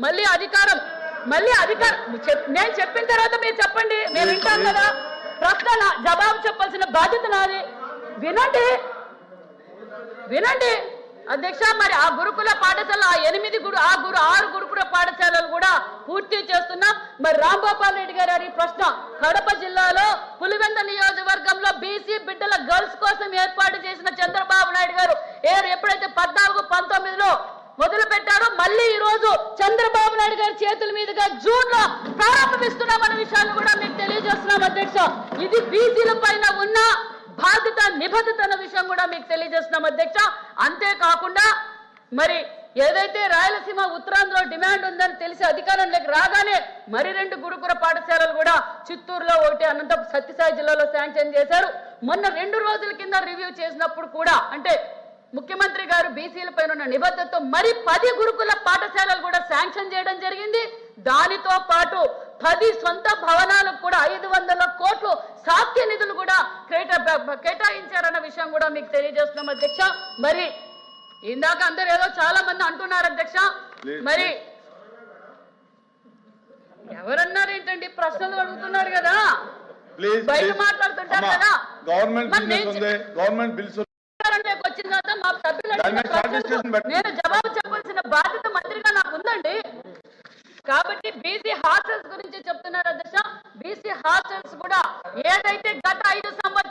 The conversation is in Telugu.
మళ్ళీ అధికారం నేను చెప్పిన తర్వాత మీరు చెప్పండి, నేను వింటాను కదా. ప్రశ్న జవాబు చెప్పాల్సిన బాధ్యత నాది. వినండి అధ్యక్ష. మరి ఆ గురుకుల పాఠశాల ఆరు గురుకుల పాఠశాలలు కూడా పూర్తి చేస్తున్నాం. మరి రాంగోపాల్ రెడ్డి గారి ప్రశ్న, కడప జిల్లాలో పులివెంద నియోజకవర్గంలో బీసీ బిడ్డల గర్ల్స్ కోసం ఏర్పాటు చేసిన చంద్రబాబు నాయుడు గారు ఎప్పుడైతే 14-19లో మొదలు పెట్టారో మళ్ళీ ఈ రోజు చంద్రబాబు నాయుడు గారి చేతుల మీదుగా జూన్ లో ప్రారంభిస్తున్నామన్న విషయాన్ని కూడా మీకు తెలియజేస్తున్నాం అధ్యక్ష. ఇది బీసీల పైన ఉన్న బాధ్యత నిబద్ధత అన్న విషయం కూడా మీకు తెలియజేస్తున్నాం అధ్యక్ష. అంతేకాకుండా మరి ఏదైతే రాయలసీమ ఉత్తరాంధ్రలో డిమాండ్ ఉందని తెలిసి అధికారంలోకి రాగానే మరి 2 గురుకుల పాఠశాలలు కూడా చిత్తూరులో ఒకటి, అనంతపురం సత్యసాయి జిల్లాలో శాంక్షన్ చేశారు. మొన్న 2 రోజుల కింద రివ్యూ చేసినప్పుడు కూడా అంటే ముఖ్యమంత్రి గారు బీసీల పైన ఉన్న నిబద్ధతతో మరి 10 గురుకుల పాఠశాలలు కూడా శాంక్షన్ చేయడం జరిగింది. దానితో పాటు 10 సొంత భవనాలకు కూడా 500 కోట్లు సాధ్య నిధులు కూడా కేటాయించారన్న విషయం కూడా మీకు తెలియజేస్తున్నాం అధ్యక్ష. మరి ఇందాక అందరూ ఏదో చాలా మంది అంటున్నారు అధ్యక్ష. మరి ఎవరన్నారు ఏంటండి, ప్రశ్నలు అడుగుతున్నారు కదా, బయట మాట్లాడుతుంటారు కదా. వచ్చిన తర్వాత మా సభ్యులు నేను జవాబు చెప్పాల్సిన బాధ్యత మంత్రిగా నాకు ఉందండి. కాబట్టి బీసీ హాస్టల్స్ గురించి చెప్తున్నారు అధ్యక్ష. బీసీ హాస్టల్స్ కూడా ఏదైతే గత 5 సంవత్సరాలు